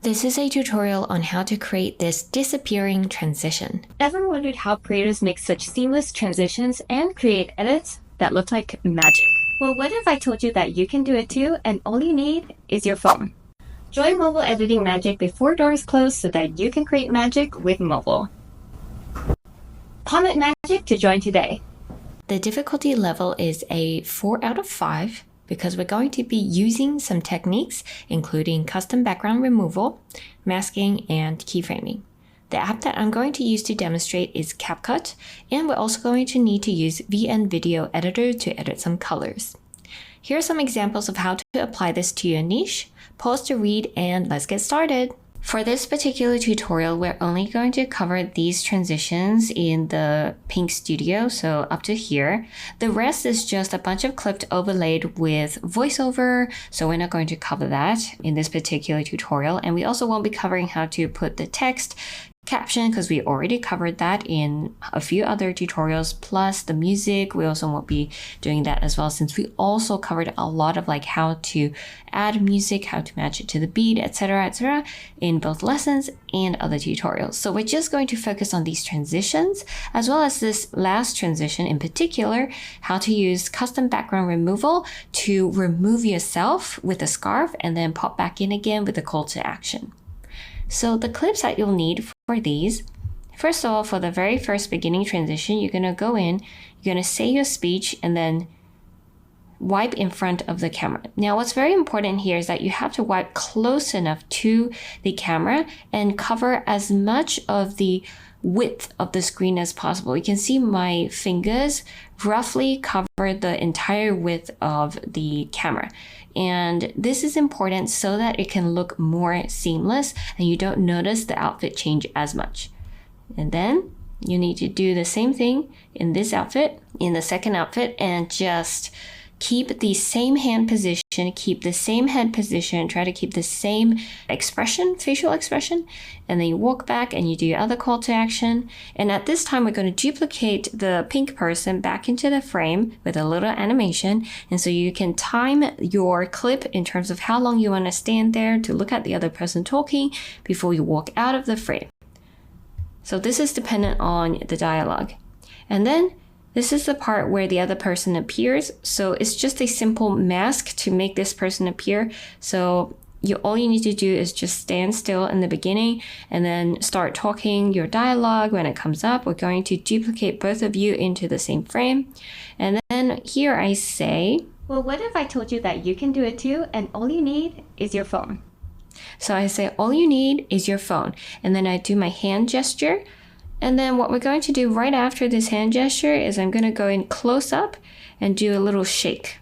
This is a tutorial on how to create this disappearing transition. Ever wondered how creators make such seamless transitions and create edits that look like magic? Well, what if I told you that you can do it too, and all you need is your phone? Join mobile editing magic before doors close so that you can create magic with mobile. Comment magic to join today. The difficulty level is a 4 out of 5 because we're going to be using some techniques, including custom background removal, masking, and keyframing. The app that I'm going to use to demonstrate is CapCut, and we're also going to need to use VN Video Editor to edit some colors. Here are some examples of how to apply this to your niche. Pause to read and let's get started. For this particular tutorial, we're only going to cover these transitions in the Pink Studio, so up to here. The rest is just a bunch of clips overlaid with voiceover, so we're not going to cover that in this particular tutorial. And we also won't be covering how to put the text caption because we already covered that in a few other tutorials, plus the music. We also won't be doing that as well, since we also covered a lot of like how to add music, how to match it to the beat, etc., in both lessons and other tutorials. So we're just going to focus on these transitions, as well as this last transition in particular, how to use custom background removal to remove yourself with a scarf and then pop back in again with a call to action. So the clips that you'll need for these, first of all, for the very first beginning transition, you're going to go in, you're going to say your speech, and then wipe in front of the camera. Now, what's very important here is that you have to wipe close enough to the camera and cover as much of the width of the screen as possible. You can see my fingers roughly cover the entire width of the camera. And this is important so that it can look more seamless and you don't notice the outfit change as much. And then you need to do the same thing in this outfit, in the second outfit, and just keep the same hand position, keep the same head position, try to keep the same expression, facial expression, and then you walk back and you do your other call to action. And at this time, we're going to duplicate the pink person back into the frame with a little animation. And so you can time your clip in terms of how long you want to stand there to look at the other person talking before you walk out of the frame. So this is dependent on the dialogue. And then this is the part where the other person appears. So it's just a simple mask to make this person appear. So all you need to do is just stand still in the beginning and then start talking your dialogue. When it comes up, we're going to duplicate both of you into the same frame. And then here I say, well, what if I told you that you can do it too, and all you need is your phone? So I say, all you need is your phone. And then I do my hand gesture. And then what we're going to do right after this hand gesture is I'm going to go in close up and do a little shake.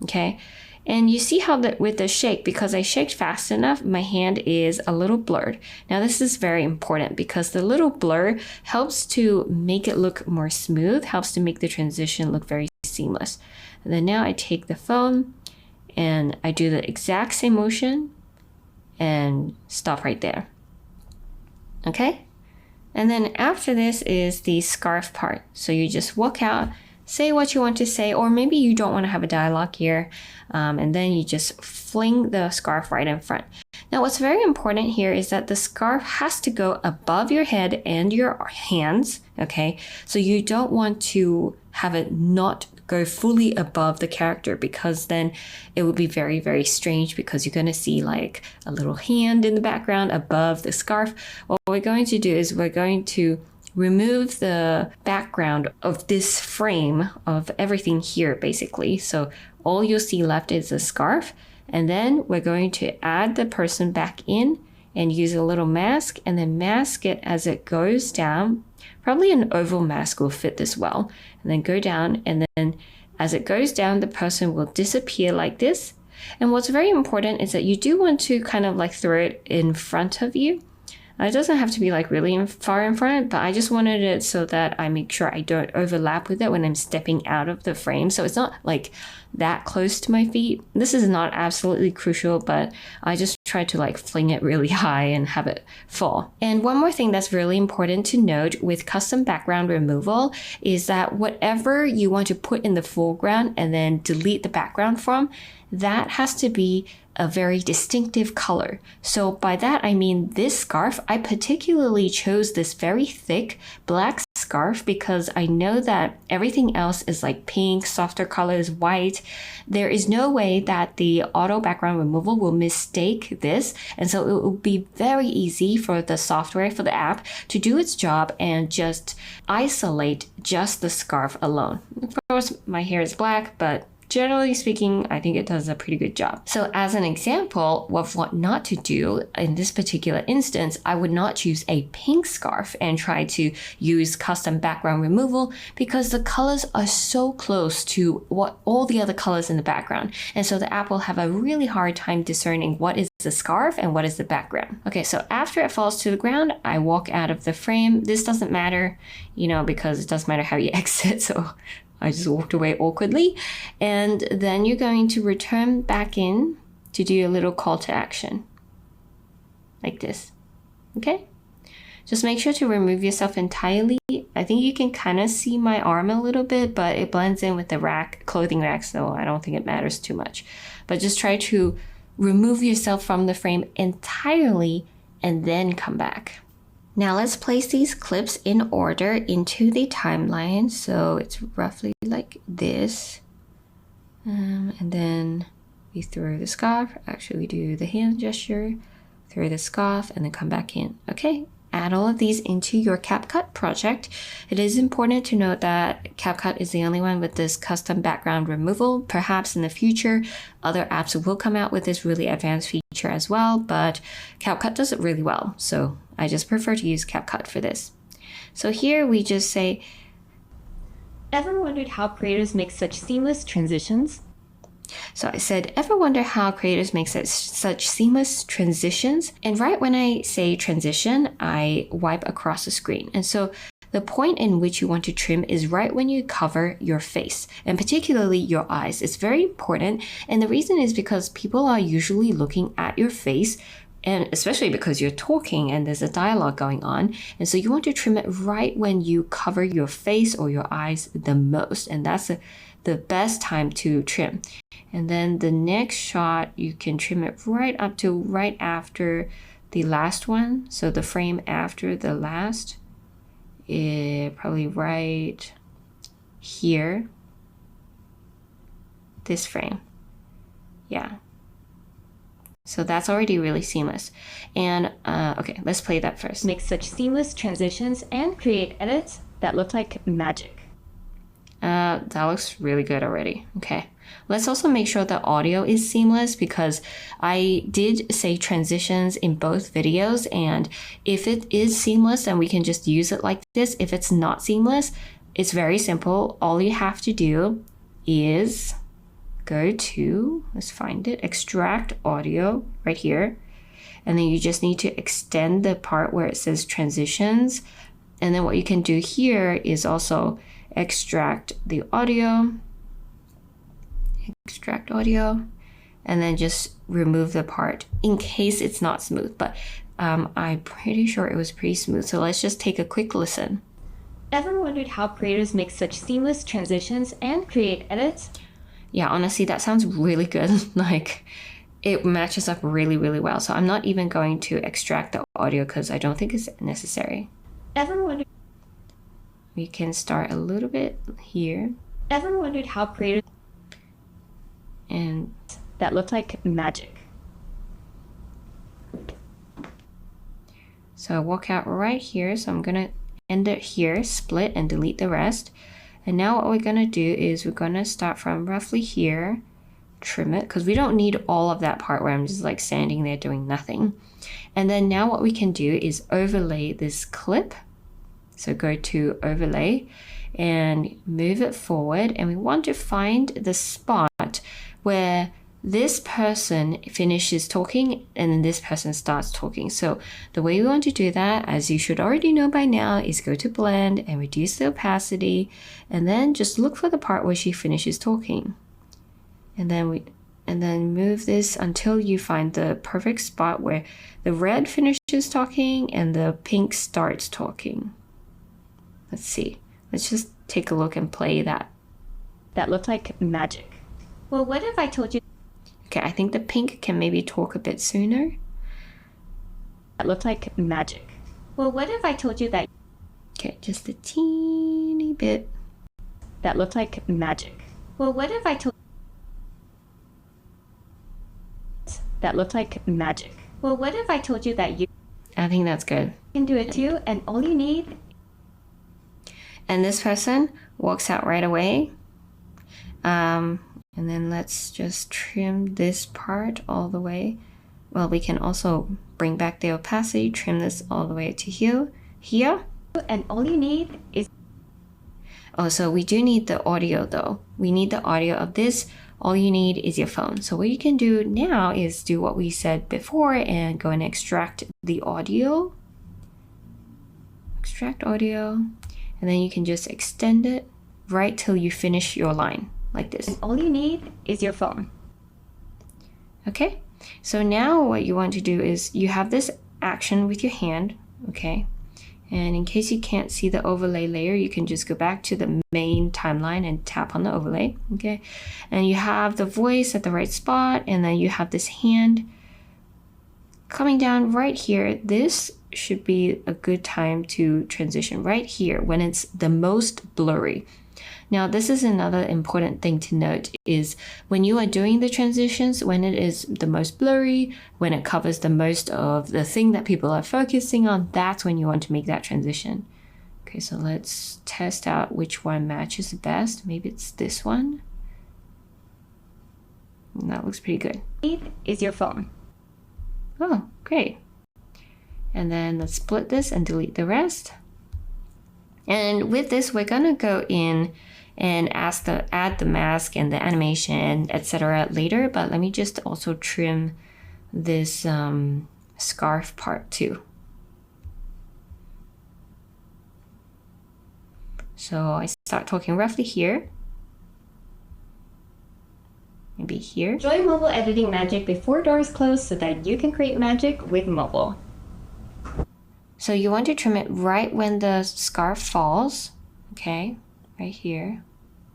Okay. And you see how that with the shake, because I shaked fast enough, my hand is a little blurred. Now this is very important because the little blur helps to make it look more smooth, helps to make the transition look very seamless. And then now I take the phone and I do the exact same motion and stop right there. Okay. And then after this is the scarf part. So you just walk out, say what you want to say, or maybe you don't want to have a dialogue here. And then you just fling the scarf right in front. Now, what's very important here is that the scarf has to go above your head and your hands. Okay. So you don't want to have it not go fully above the character, because then it would be very, very strange because you're going to see like a little hand in the background above the scarf. What we're going to do is we're going to remove the background of this frame of everything here, basically. So all you'll see left is the scarf. And then we're going to add the person back in and use a little mask and then mask it as it goes down. Probably an oval mask will fit this well. And then go down, and then as it goes down, the person will disappear like this. And what's very important is that you do want to kind of like throw it in front of you. It doesn't have to be like really far in front, but I just wanted it so that I make sure I don't overlap with it when I'm stepping out of the frame. So it's not like that close to my feet. This is not absolutely crucial, but I just try to like fling it really high and have it fall. And one more thing that's really important to note with custom background removal is that whatever you want to put in the foreground and then delete the background from, that has to be a very distinctive color. So by that, I mean this scarf, I particularly chose this very thick black scarf because I know that everything else is like pink, softer colors, white. There is no way that the auto background removal will mistake this. And so it will be very easy for the software, for the app, to do its job and just isolate just the scarf alone. Of course, my hair is black, but generally speaking, I think it does a pretty good job. So as an example of what not to do in this particular instance, I would not choose a pink scarf and try to use custom background removal because the colors are so close to what all the other colors in the background. And so the app will have a really hard time discerning what is the scarf and what is the background. Okay, so after it falls to the ground, I walk out of the frame. This doesn't matter, because it doesn't matter how you exit. So I just walked away awkwardly. And then you're going to return back in to do a little call to action. Like this. Okay? Just make sure to remove yourself entirely. I think you can kind of see my arm a little bit, but it blends in with the clothing rack, so I don't think it matters too much. But just try to remove yourself from the frame entirely and then come back. Now let's place these clips in order into the timeline. So it's roughly like this. And then we throw the scarf. Actually, we do the hand gesture, throw the scarf, and then come back in. Okay, add all of these into your CapCut project. It is important to note that CapCut is the only one with this custom background removal. Perhaps in the future, other apps will come out with this really advanced feature as well, but CapCut does it really well. So I just prefer to use CapCut for this. So here we just say, ever wondered how creators make such seamless transitions? So I said, ever wonder how creators make such seamless transitions? And right when I say transition, I wipe across the screen. And so the point in which you want to trim is right when you cover your face, and particularly your eyes. It's very important. And the reason is because people are usually looking at your face, and especially because you're talking and there's a dialogue going on. And so you want to trim it right when you cover your face or your eyes the most. And that's the best time to trim. And then the next shot, you can trim it right up to right after the last one. So the frame after the last, probably right here, this frame. Yeah. So that's already really seamless. And okay, let's play that first. Make such seamless transitions and create edits that look like magic. That looks really good already. Okay. Let's also make sure the audio is seamless because I did say transitions in both videos, and if it is seamless, then we can just use it like this. If it's not seamless, it's very simple. All you have to do is go to, let's find it, extract audio right here. And then you just need to extend the part where it says transitions. And then what you can do here is also extract the audio, and then just remove the part in case it's not smooth. But I'm pretty sure it was pretty smooth. So let's just take a quick listen. Ever wondered how creators make such seamless transitions and create edits? Yeah, honestly, that sounds really good. Like, it matches up really, really well. So I'm not even going to extract the audio because I don't think it's necessary. Ever wondered? We can start a little bit here. Ever wondered how creators and that look like magic? So I walk out right here. So I'm gonna end it here, split and delete the rest. And now what we're gonna do is we're gonna start from roughly here, trim it, because we don't need all of that part where I'm just like standing there doing nothing. And then now what we can do is overlay this clip. So go to overlay and move it forward. And we want to find the spot where this person finishes talking and then this person starts talking. So the way we want to do that, as you should already know by now, is go to blend and reduce the opacity, and then just look for the part where she finishes talking. And then move this until you find the perfect spot where the red finishes talking and the pink starts talking. Let's see. Let's just take a look and play that. That looked like magic. Well, what if I told you? Okay, I think the pink can maybe talk a bit sooner. That looked like magic. Well, what if I told you that? Okay, just a teeny bit. That looked like magic. Well, what if I told? That looked like magic. Well, what if I told you that you I think that's good. can do it too, and all you need. And this person walks out right away. And then let's just trim this part all the way. Well, we can also bring back the opacity, trim this all the way to here. And all you need is. Oh, so we do need the audio though. We need the audio of this. All you need is your phone. So what you can do now is do what we said before and go and extract the audio. Extract audio. And then you can just extend it right till you finish your line like this. And all you need is your phone. Okay, so now what you want to do is you have this action with your hand, okay? And in case you can't see the overlay layer, you can just go back to the main timeline and tap on the overlay, okay? And you have the voice at the right spot, and then you have this hand coming down right here. This should be a good time to transition right here when it's the most blurry. Now, this is another important thing to note is when you are doing the transitions, when it is the most blurry, when it covers the most of the thing that people are focusing on, that's when you want to make that transition. Okay, so let's test out which one matches the best. Maybe it's this one. And that looks pretty good. Is your phone. Oh, great. And then let's split this and delete the rest. And with this, we're gonna go in and add the mask and the animation, etc. later, but let me just also trim this scarf part too. So I start talking roughly here. Maybe here. Enjoy mobile editing magic before doors close so that you can create magic with mobile. So you want to trim it right when the scarf falls, okay, right here,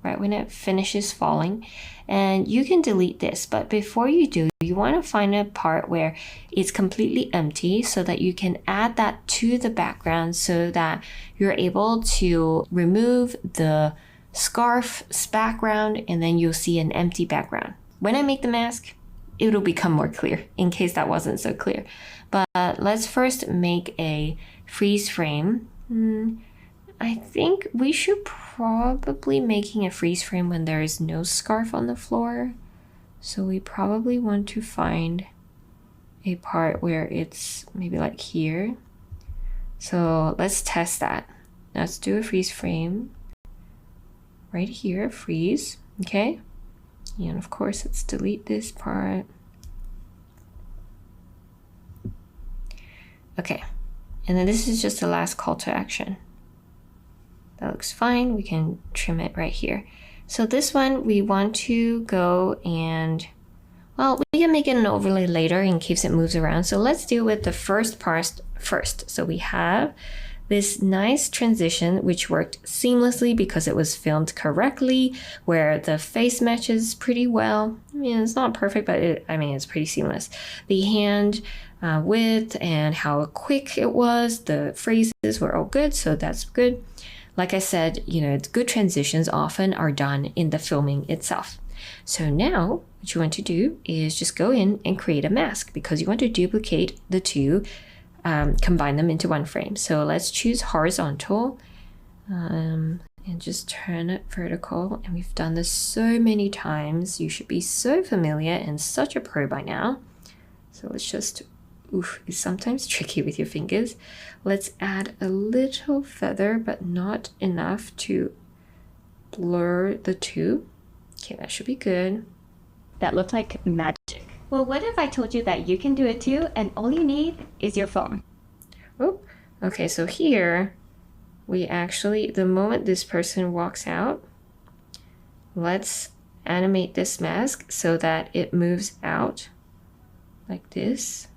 right when it finishes falling. And you can delete this, but before you do, you want to find a part where it's completely empty so that you can add that to the background so that you're able to remove the scarf's background and then you'll see an empty background. When I make the mask, it'll become more clear in case that wasn't so clear. But let's first make a freeze frame. I think we should probably making a freeze frame when there is no scarf on the floor. So we probably want to find a part where it's maybe like here. So let's test that. Let's do a freeze frame right here, freeze, okay? And of course, let's delete this part. Okay, and then this is just the last call to action. That looks fine. We can trim it right here. So this one, we want to go and, well, we can make it an overlay later in case it moves around. So let's deal with the first part first. So we have this nice transition, which worked seamlessly because it was filmed correctly, where the face matches pretty well. I mean, it's not perfect, but it's pretty seamless. The hand width and how quick it was, the phrases were all good, so that's good. Like I said, good transitions often are done in the filming itself. So now what you want to do is just go in and create a mask because you want to duplicate the two, combine them into one frame. So let's choose horizontal and just turn it vertical. And we've done this so many times. You should be so familiar and such a pro by now. So let's just, it's sometimes tricky with your fingers. Let's add a little feather, but not enough to blur the two. Okay, that should be good. That looked like magic. Well, what if I told you that you can do it too, and all you need is your phone? Oh, okay, so here we actually, the moment this person walks out, let's animate this mask so that it moves out like this,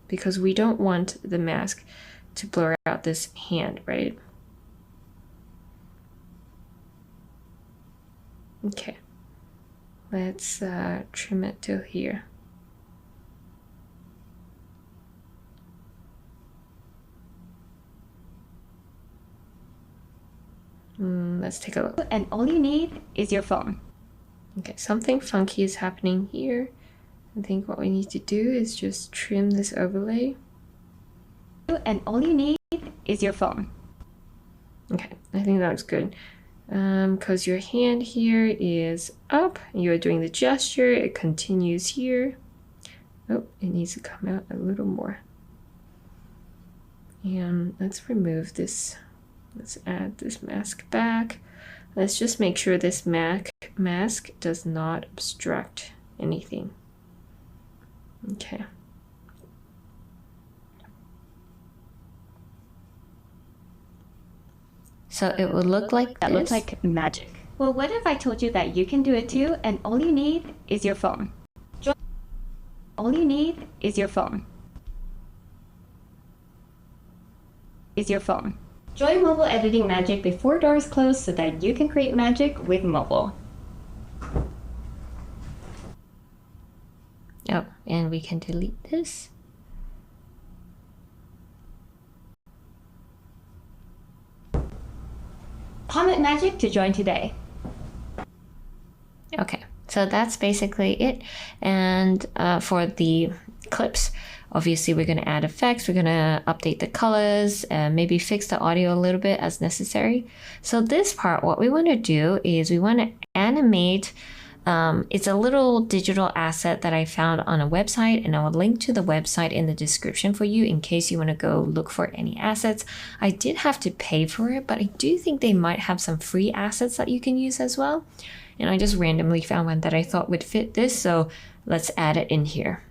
because we don't want the mask to blur out this hand, right? Okay. Let's trim it to here. Let's take a look. And all you need is your phone. Okay, something funky is happening here. I think what we need to do is just trim this overlay. And all you need is your phone. Okay, I think that looks good. Because your hand here is up, you're doing the gesture, it continues here. Oh, it needs to come out a little more. And let's remove this. Let's add this mask back. Let's just make sure this mask does not obstruct anything. Okay. So it will look like That this. looks like magic. Well, what if I told you that you can do it too, and all you need is your phone? All you need is your phone. Join mobile editing magic before doors close so that you can create magic with mobile. Oh, and we can delete this. Comment magic to join today. Okay, so that's basically it. And for the clips, obviously we're going to add effects, we're going to update the colors, maybe fix the audio a little bit as necessary. So this part, what we want to do is we want to animate. It's a little digital asset that I found on a website, and I will link to the website in the description for you in case you want to go look for any assets. I did have to pay for it, but I do think they might have some free assets that you can use as well. And I just randomly found one that I thought would fit this, so let's add it in here.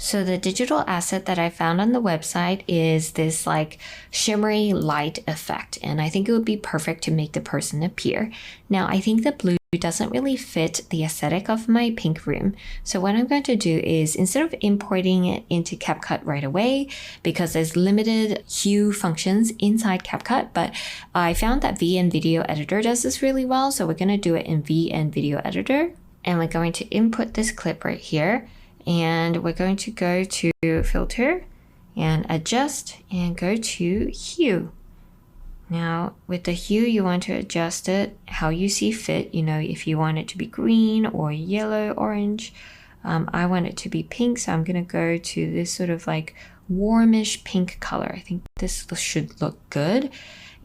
So the digital asset that I found on the website is this like shimmery light effect, and I think it would be perfect to make the person appear. Now I think the blue doesn't really fit the aesthetic of my pink room. So what I'm going to do is, instead of importing it into CapCut right away, because there's limited hue functions inside CapCut, but I found that VN Video Editor does this really well. So we're going to do it in VN Video Editor, and we're going to input this clip right here. And we're going to go to filter and adjust and go to hue. Now with the hue, you want to adjust it how you see fit. You know, if you want it to be green or yellow, orange. I want it to be pink, so I'm going to go to this sort of like warmish pink color. I think this should look good.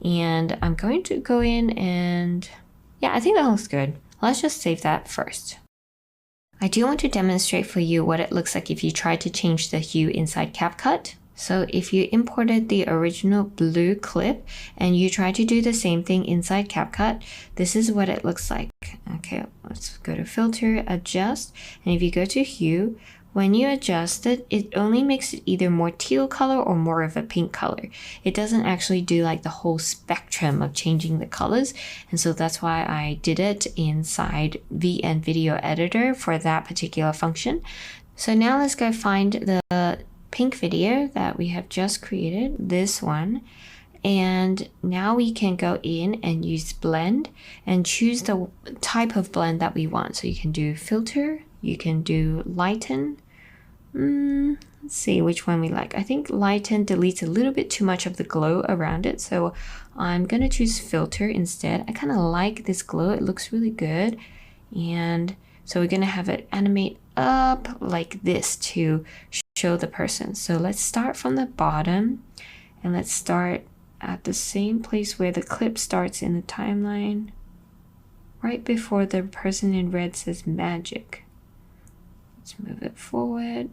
And I'm going to go in and yeah, I think that looks good. Let's just save that first. I do want to demonstrate for you what it looks like if you try to change the hue inside CapCut. So if you imported the original blue clip and you try to do the same thing inside CapCut, this is what it looks like. Okay, let's go to filter, adjust, and if you go to hue, when you adjust it, it only makes it either more teal color or more of a pink color. It doesn't actually do like the whole spectrum of changing the colors. And so that's why I did it inside VN Video Editor for that particular function. So now let's go find the pink video that we have just created, this one. And now we can go in and use blend and choose the type of blend that we want. So you can do filter, you can do lighten. Let's see which one we like. I think lighten deletes a little bit too much of the glow around it, so I'm gonna choose filter instead. I kind of like this glow, it looks really good. And so we're gonna have it animate up like this to show the person. So let's start from the bottom and let's start at the same place where the clip starts in the timeline, right before the person in red says magic. Let's move it forward.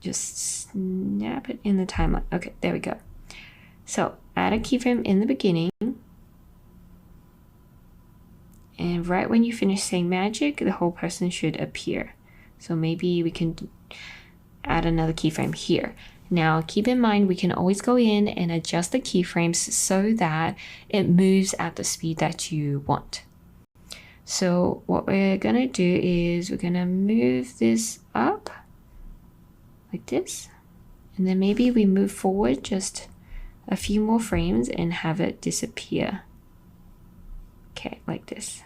Just snap it in the timeline. Okay, there we go. So add a keyframe in the beginning. And right when you finish saying magic, the whole person should appear. So maybe we can add another keyframe here. Now keep in mind, we can always go in and adjust the keyframes so that it moves at the speed that you want. So what we're gonna do is we're gonna move this up like this, and then maybe we move forward just a few more frames and have it disappear. Okay, like this.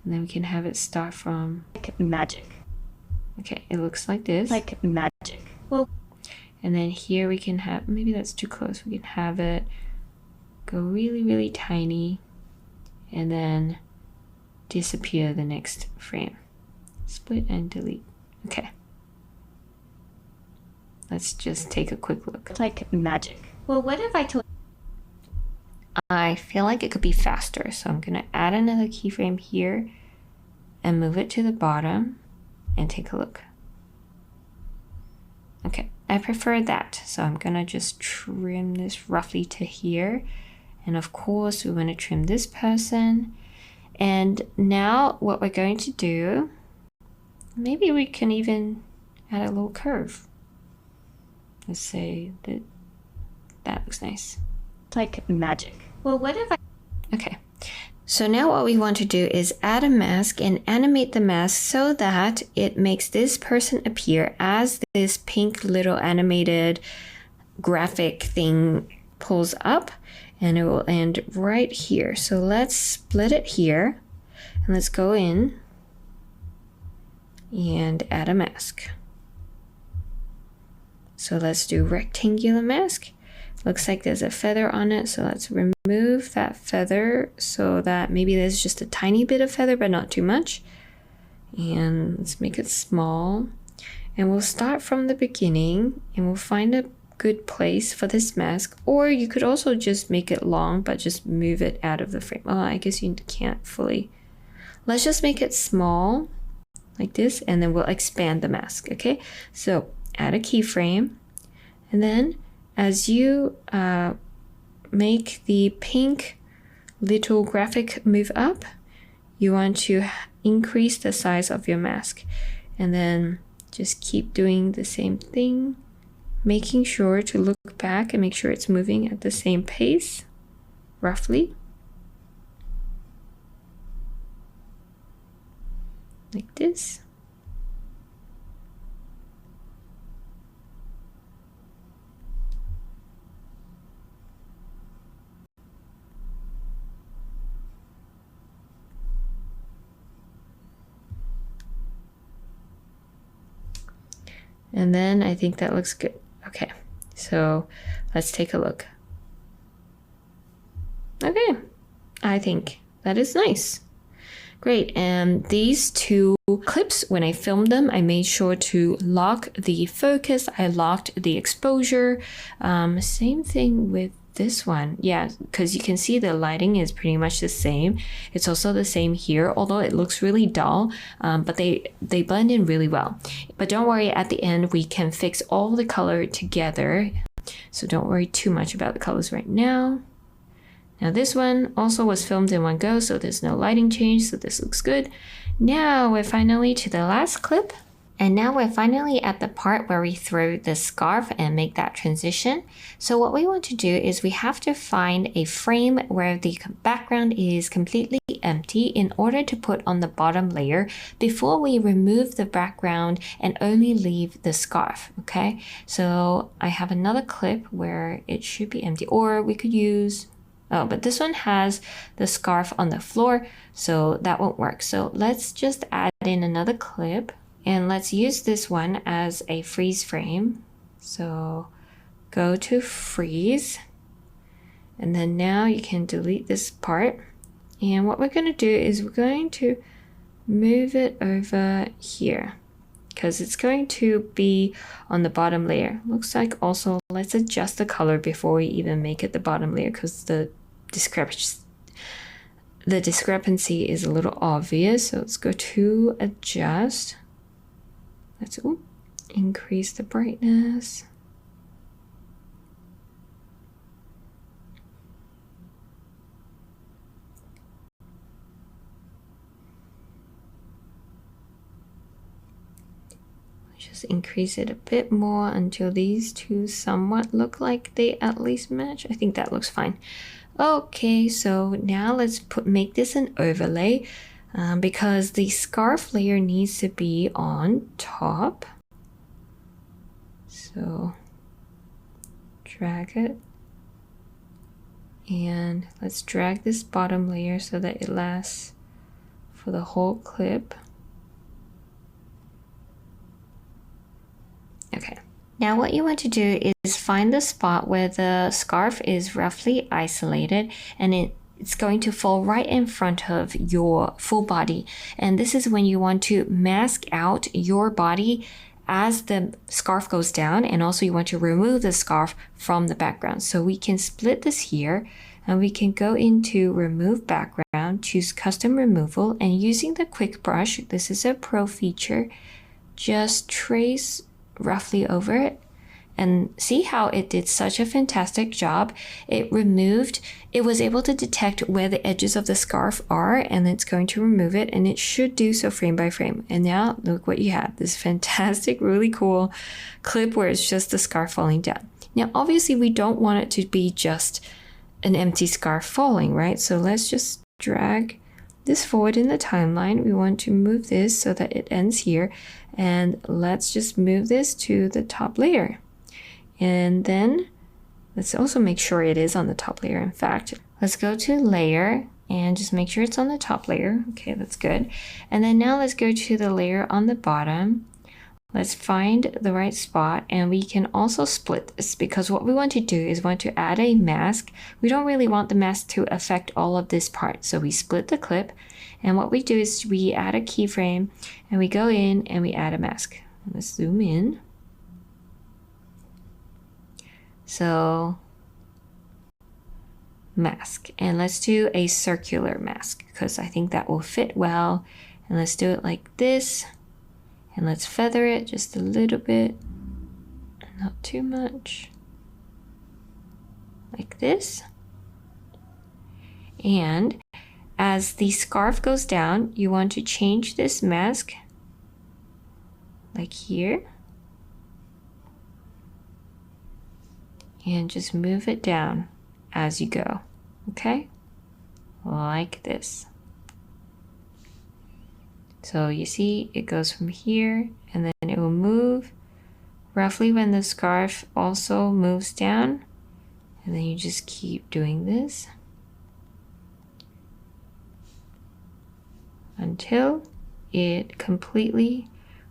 And then we can have it start from like magic. Okay, it looks like this. Like magic. Well, and then here we can have, maybe that's too close. We can have it go really, really tiny and then disappear the next frame. Split and delete. Okay. Let's just take a quick look. Like magic. Well, what if I told I feel like it could be faster, so I'm gonna add another keyframe here and move it to the bottom and take a look. Okay, I prefer that, so I'm gonna just trim this roughly to here. And of course, we want to trim this person. And now what we're going to do, maybe we can even add a little curve. Let's say that that looks nice. like magic? Well, what if I Okay, so now what we want to do is add a mask and animate the mask so that it makes this person appear as this pink little animated graphic thing pulls up, and it will end right here. So let's split it here and let's go in and add a mask. So let's do rectangular mask. Looks like there's a feather on it, so let's remove that feather so that maybe there's just a tiny bit of feather but not too much. And let's make it small, and we'll start from the beginning and we'll find a good place for this mask. Or you could also just make it long but just move it out of the frame. Oh, I guess you can't fully. Let's just make it small like this, and then we'll expand the mask. Okay, so add a keyframe, and then as you make the pink little graphic move up, you want to increase the size of your mask, and then just keep doing the same thing, making sure to look back and make sure it's moving at the same pace, roughly. Like this. And then I think that looks good. Okay, so let's take a look. Okay, I think that is nice. Great, and these two clips, when I filmed them, I made sure to lock the focus, I locked the exposure. Same thing with this one. Yeah, because you can see the lighting is pretty much the same. It's also the same here, although it looks really dull, but they blend in really well. But don't worry, at the end, we can fix all the color together. So don't worry too much about the colors right now. Now this one also was filmed in one go, so there's no lighting change, so this looks good. Now we're finally to the last clip. And now we're finally at the part where we throw the scarf and make that transition. So what we want to do is we have to find a frame where the background is completely empty in order to put on the bottom layer before we remove the background and only leave the scarf, okay? So I have another clip where it should be empty, or we could use, oh, but this one has the scarf on the floor, so that won't work. So let's just add in another clip. And let's use this one as a freeze frame. So go to freeze. And then now you can delete this part. And what we're going to do is we're going to move it over here, because it's going to be on the bottom layer. Looks like also, let's adjust the color before we even make it the bottom layer, because the discrepancy is a little obvious. So let's go to adjust. Let's increase the brightness. Just increase it a bit more until these two somewhat look like they at least match. I think that looks fine. Okay, so now let's make this an overlay. Because the scarf layer needs to be on top. So drag it, and let's drag this bottom layer so that it lasts for the whole clip. Okay. Now what you want to do is find the spot where the scarf is roughly isolated, and it's going to fall right in front of your full body. And this is when you want to mask out your body as the scarf goes down, and also you want to remove the scarf from the background. So we can split this here, and we can go into remove background, choose custom removal, and using the quick brush, this is a pro feature, just trace roughly over it. And see how it did such a fantastic job. It was able to detect where the edges of the scarf are, and it's going to remove it, and it should do so frame by frame. And now look what you have, this fantastic, really cool clip where it's just the scarf falling down. Now, obviously we don't want it to be just an empty scarf falling, right? So let's just drag this forward in the timeline. We want to move this so that it ends here, and let's just move this to the top layer. And then let's also make sure it is on the top layer. In fact, let's go to layer and just make sure it's on the top layer. Okay, that's good. And then now let's go to the layer on the bottom. Let's find the right spot, and we can also split this, because what we want to do is want to add a mask. We don't really want the mask to affect all of this part. So we split the clip, and what we do is we add a keyframe, and we go in and we add a mask. Let's zoom in. So mask, and let's do a circular mask because I think that will fit well. And let's do it like this, and let's feather it just a little bit, not too much, like this. And as the scarf goes down, you want to change this mask like here, and just move it down as you go, okay? Like this. So you see it goes from here, and then it will move roughly when the scarf also moves down, and then you just keep doing this until it completely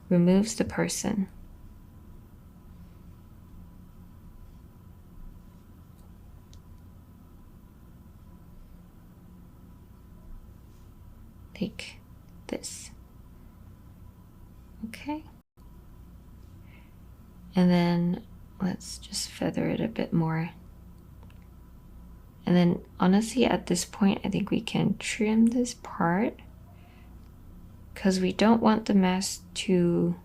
removes the person. Like this. Okay. And then let's just feather it a bit more. And then honestly, at this point, I think we can trim this part because we don't want the mask to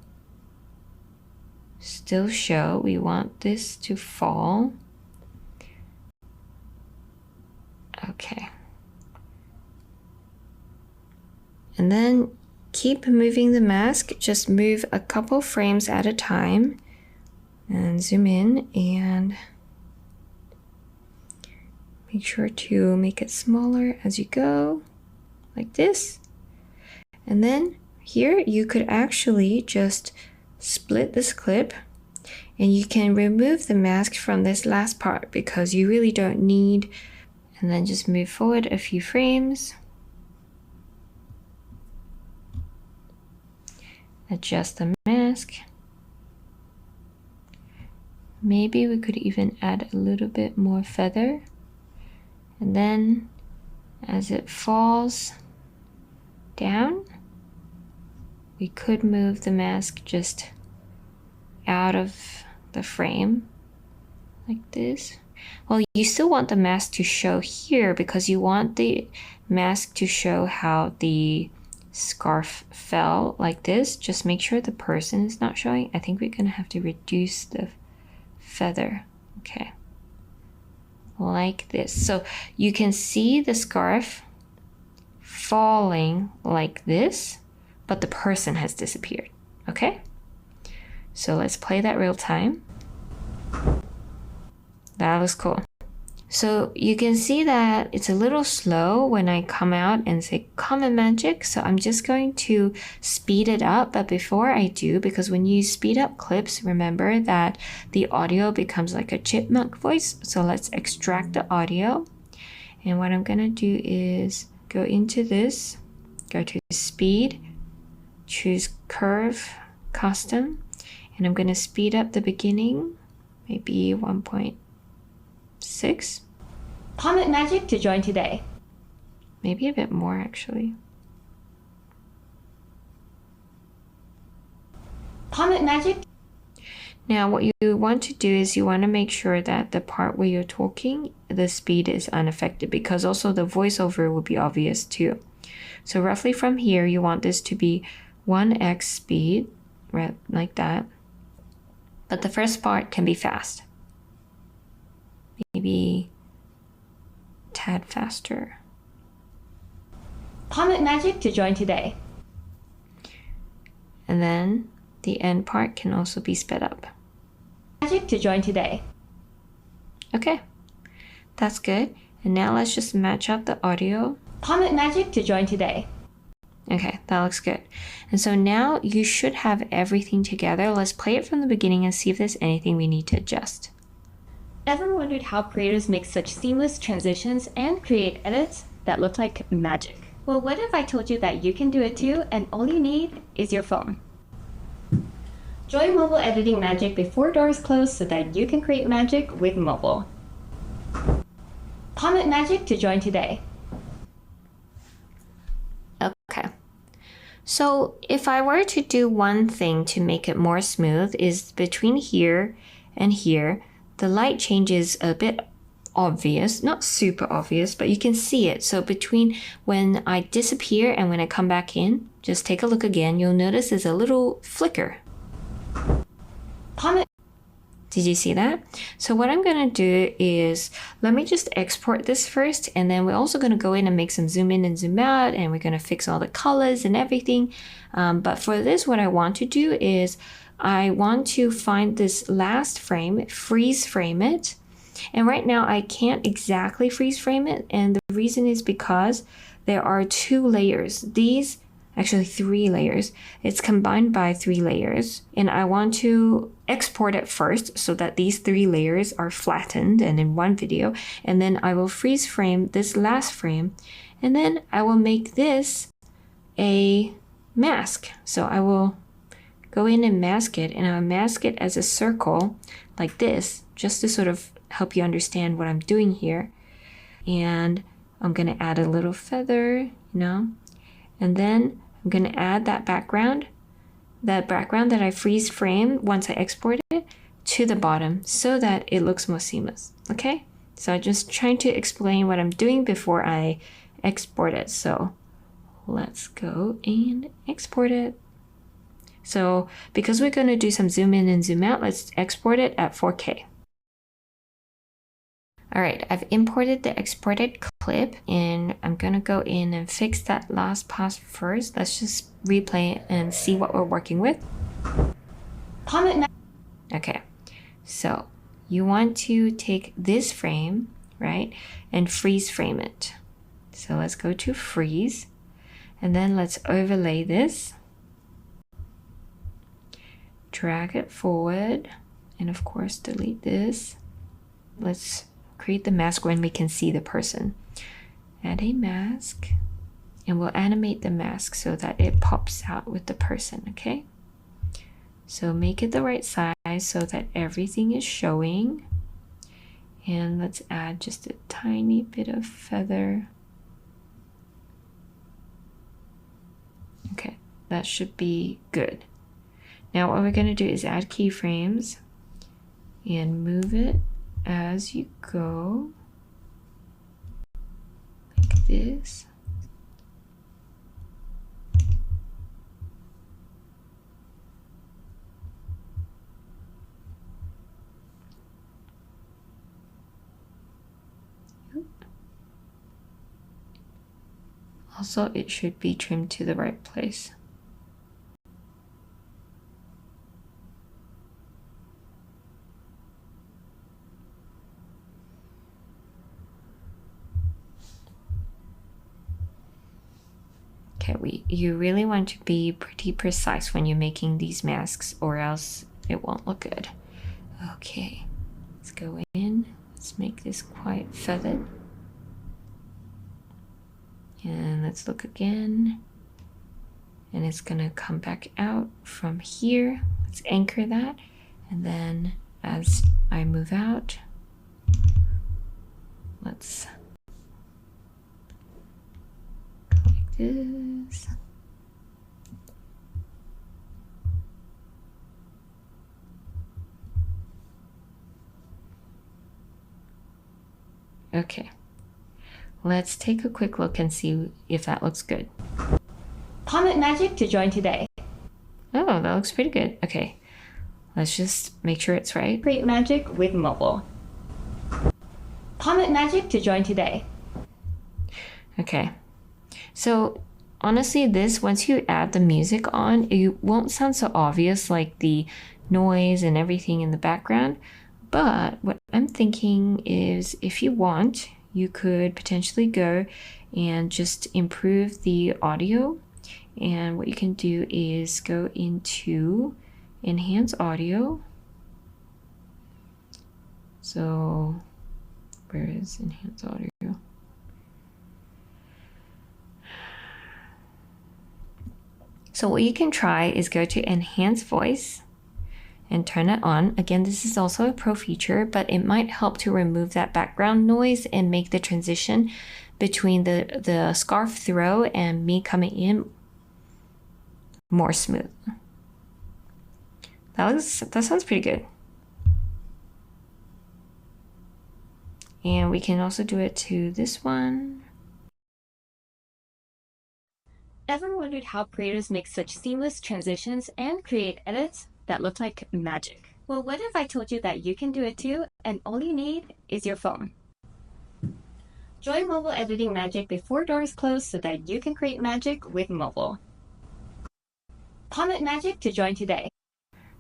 still show. We want this to fall. Okay. And then keep moving the mask, just move a couple frames at a time, and zoom in and make sure to make it smaller as you go, like this. And then here you could actually just split this clip, and you can remove the mask from this last part because you really don't need, and then just move forward a few frames. Adjust the mask. Maybe we could even add a little bit more feather. And then as it falls down, we could move the mask just out of the frame like this. Well, you still want the mask to show here because you want the mask to show how the scarf fell like this. Just make sure the person is not showing. I think we're gonna have to reduce the feather. Okay, like this. So you can see the scarf falling like this, but the person has disappeared. Okay, so let's play that real time. That was cool. So you can see that it's a little slow when I come out and say common magic. So I'm just going to speed it up. But before I do, because when you speed up clips, remember that the audio becomes like a chipmunk voice. So let's extract the audio. And what I'm going to do is go into this go to speed, choose curve, custom, and I'm going to speed up the beginning, maybe 1.6. Comment Magic to join today. Maybe a bit more actually. Comment Magic. Now what you want to do is you want to make sure that the part where you're talking, the speed is unaffected, because also the voiceover will be obvious too. So roughly from here, you want this to be 1x speed, right, like that. But the first part can be fast. Maybe a tad faster. Comment Magic to join today. And then the end part can also be sped up. Magic to join today. Okay, that's good. And now let's just match up the audio. Comment Magic to join today. Okay, that looks good. And so now you should have everything together. Let's play it from the beginning and see if there's anything we need to adjust. Ever wondered how creators make such seamless transitions and create edits that look like magic? Well, what if I told you that you can do it too, and all you need is your phone? Join mobile editing magic before doors close so that you can create magic with mobile. Comment Magic to join today. Okay. So if I were to do one thing to make it more smooth is between here and here, the light change is a bit obvious, not super obvious, but you can see it. So between when I disappear and when I come back in, just take a look again, you'll notice there's a little flicker. Comment. Did you see that? So what I'm going to do is, let me just export this first, and then we're also going to go in and make some zoom in and zoom out, and we're going to fix all the colors and everything. But for this, what I want to do is I want to find this last frame, freeze frame it. And right now I can't exactly freeze frame it. And the reason is because there are 2 layers. These, actually 3 layers. It's combined by 3 layers. And I want to export it first so that these 3 layers are flattened and in one video. And then I will freeze frame this last frame. And then I will make this a mask. So I will go in and mask it, and I'll mask it as a circle like this, just to sort of help you understand what I'm doing here. And I'm going to add a little feather, and then I'm going to add that background that I freeze frame once I export it to the bottom so that it looks more seamless. Okay, so I'm just trying to explain what I'm doing before I export it. So let's go and export it. So because we're going to do some zoom in and zoom out, let's export it at 4K. All right, I've imported the exported clip, and I'm going to go in and fix that last pass first. Let's just replay it and see what we're working with. Okay, so you want to take this frame, right, and freeze frame it. So let's go to freeze, and then let's overlay this. Drag it forward, and of course delete this. Let's create the mask when we can see the person. Add a mask, and we'll animate the mask so that it pops out with the person, okay? So make it the right size so that everything is showing. And let's add just a tiny bit of feather. Okay, that should be good. Now what we're going to do is add keyframes and move it as you go, like this. Also, it should be trimmed to the right place. Okay, you really want to be pretty precise when you're making these masks, or else it won't look good. Okay, let's go in. Let's make this quite feathered. And let's look again. and it's gonna come back out from here. Let's anchor that, and then as I move out, let's go like this. Okay, let's take a quick look and see if that looks good. Comment magic to join today. Oh, that looks pretty good. Okay, let's just make sure it's right. Create magic with mobile. Comment magic to join today. Okay, so honestly, this, once you add the music on, it won't sound so obvious, like the noise and everything in the background. But what I'm thinking is, if you want, you could potentially go and just improve the audio. And what you can do is go into Enhance Audio. So where is Enhance Audio? So what you can try is go to Enhance Voice and turn it on. Again, this is also a pro feature, but it might help to remove that background noise and make the transition between the scarf throw and me coming in more smooth. That sounds pretty good. And we can also do it to this one. Ever wondered how creators make such seamless transitions and create edits that look like magic? Well, what if I told you that you can do it too, and all you need is your phone? Join mobile editing magic before doors close so that you can create magic with mobile. Comment magic to join today.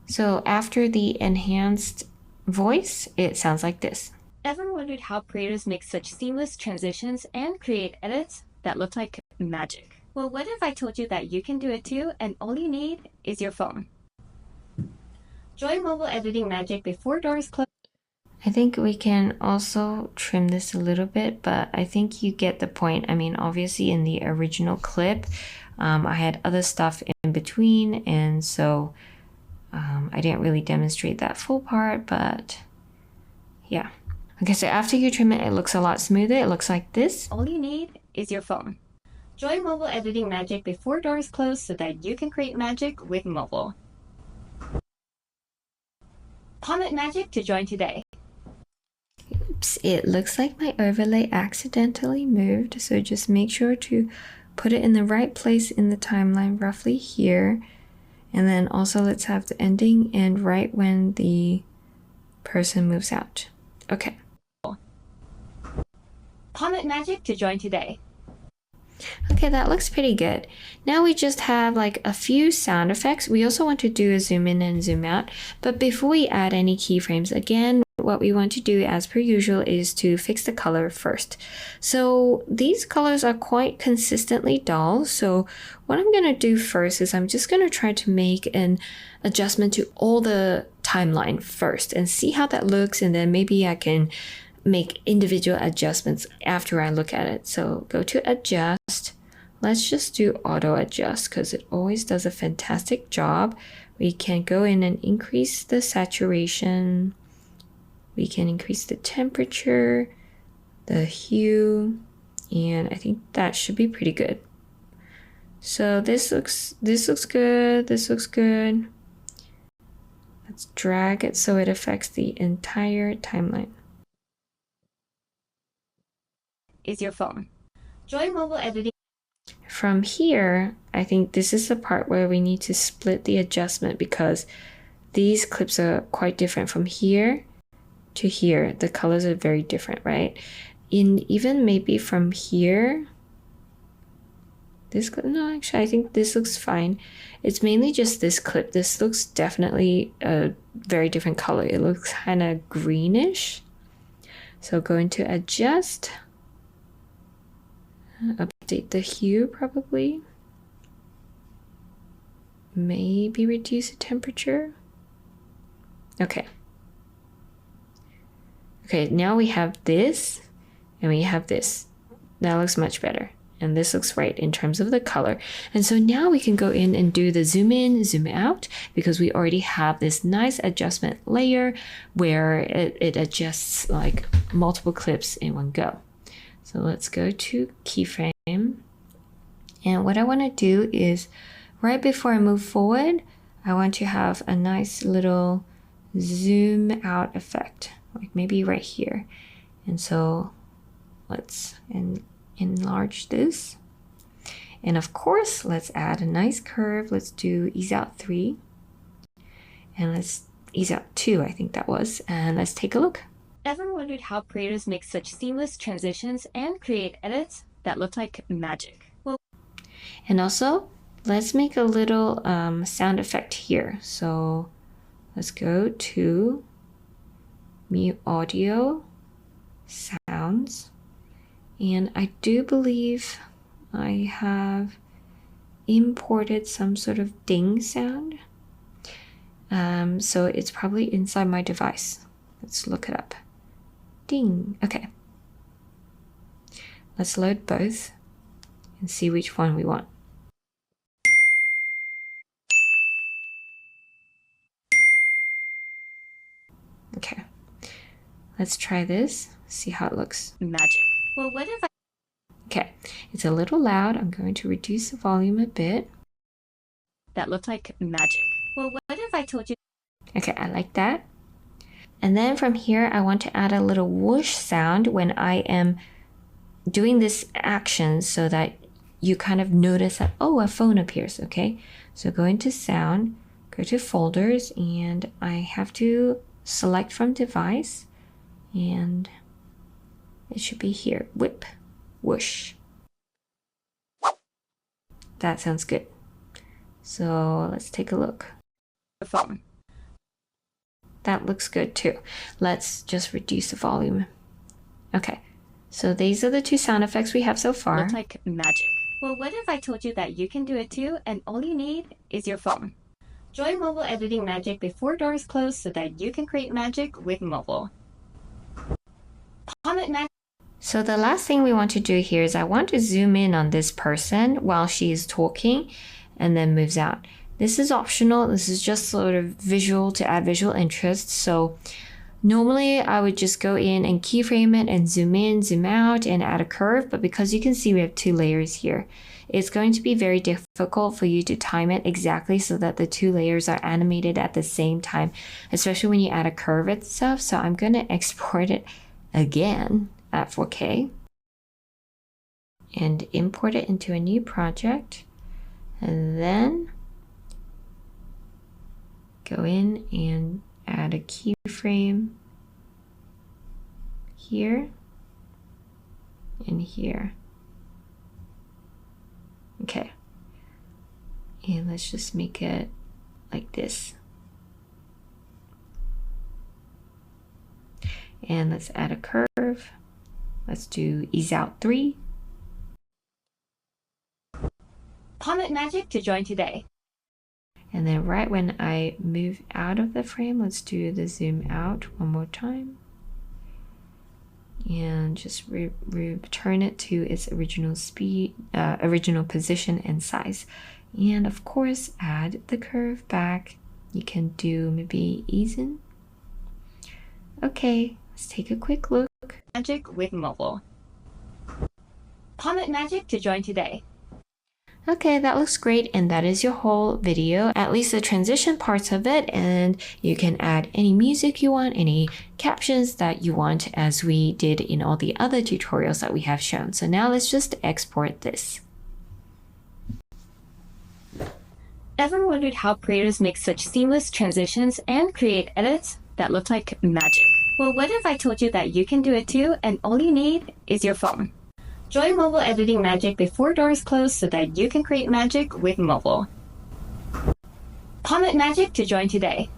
So after the enhanced voice, it sounds like this. Ever wondered how creators make such seamless transitions and create edits that look like magic? Well, what if I told you that you can do it too, and all you need is your phone? Join mobile editing magic before doors close. I think we can also trim this a little bit, but I think you get the point. I mean, obviously in the original clip, I had other stuff in between, and so I didn't really demonstrate that full part, but yeah. Okay, so after you trim it, it looks a lot smoother. It looks like this. All you need is your phone. Join mobile editing magic before doors close so that you can create magic with mobile. Comment magic to join today. Oops, it looks like my overlay accidentally moved, so just make sure to put it in the right place in the timeline, roughly here. And then also let's have the ending and right when the person moves out. Okay. Comment magic to join today. Okay, that looks pretty good. Now we just have like a few sound effects. We also want to do a zoom in and zoom out. But before we add any keyframes, again, what we want to do as per usual is to fix the color first. So these colors are quite consistently dull. So what I'm going to do first is I'm just going to try to make an adjustment to all the timeline first and see how that looks. And then maybe I can make individual adjustments after I look at it. So go to adjust. Let's just do auto adjust because it always does a fantastic job. We can go in and increase the saturation. We can increase the temperature, the hue, and I think that should be pretty good. So this looks good. This looks good. Let's drag it so it affects the entire timeline. Is your phone. Join mobile editing. From here, I think this is the part where we need to split the adjustment because these clips are quite different from here to here. The colors are very different, right? Even maybe from here, no, actually, I think this looks fine. It's mainly just this clip. This looks definitely a very different color. It looks kind of greenish. So go into adjust. Update the hue probably. Maybe reduce the temperature. Okay. Okay, now we have this and we have this. That looks much better. And this looks right in terms of the color. And so now we can go in and do the zoom in, zoom out, because we already have this nice adjustment layer where it adjusts like multiple clips in one go. So let's go to keyframe. And what I want to do is right before I move forward, I want to have a nice little zoom out effect, like maybe right here. And so let's enlarge this. And of course, let's add a nice curve. Let's do ease out 3. And let's ease out 2, I think that was. And let's take a look. Ever wondered how creators make such seamless transitions and create edits that look like magic? Well, and also, let's make a little sound effect here. So let's go to mute audio, sounds. And I do believe I have imported some sort of ding sound. So it's probably inside my device. Let's look it up. Ding. Okay. Let's load both and see which one we want. Okay. Let's try this, see how it looks. Magic. Well, what if I... Okay, it's a little loud. I'm going to reduce the volume a bit. That looked like magic. Well, what if I told you... Okay, I like that. And then from here, I want to add a little whoosh sound when I am doing this action so that you kind of notice that, oh, a phone appears, okay? So go into sound, go to folders, and I have to select from device, and it should be here. Whip, whoosh. That sounds good. So let's take a look. The phone. That looks good too. Let's just reduce the volume. Okay, so these are the two sound effects we have so far. Looks like magic. Well, what if I told you that you can do it too, and all you need is your phone? Join mobile editing magic before doors close so that you can create magic with mobile. Comment magic. So the last thing we want to do here is I want to zoom in on this person while she is talking and then moves out. This is optional. This is just sort of visual to add visual interest. So normally I would just go in and keyframe it and zoom in, zoom out and add a curve. But because you can see we have 2 layers here, it's going to be very difficult for you to time it exactly so that the 2 layers are animated at the same time, especially when you add a curve and stuff. So I'm going to export it again at 4K and import it into a new project, and then go in and add a keyframe here and here. Okay, and let's just make it like this. And let's add a curve. Let's do ease out 3. Comment magic to join today. And then right when I move out of the frame, let's do the zoom out one more time. And just return it to its original speed, original position and size. And of course, add the curve back. You can do maybe ease in. Okay, let's take a quick look. Magic with mobile. Comment magic to join today. Okay, that looks great, and that is your whole video, at least the transition parts of it, and you can add any music you want, any captions that you want, as we did in all the other tutorials that we have shown. So now let's just export this. Ever wondered how creators make such seamless transitions and create edits that look like magic? Well, what if I told you that you can do it too, and all you need is your phone? Join mobile editing magic before doors close so that you can create magic with mobile. Comment magic to join today.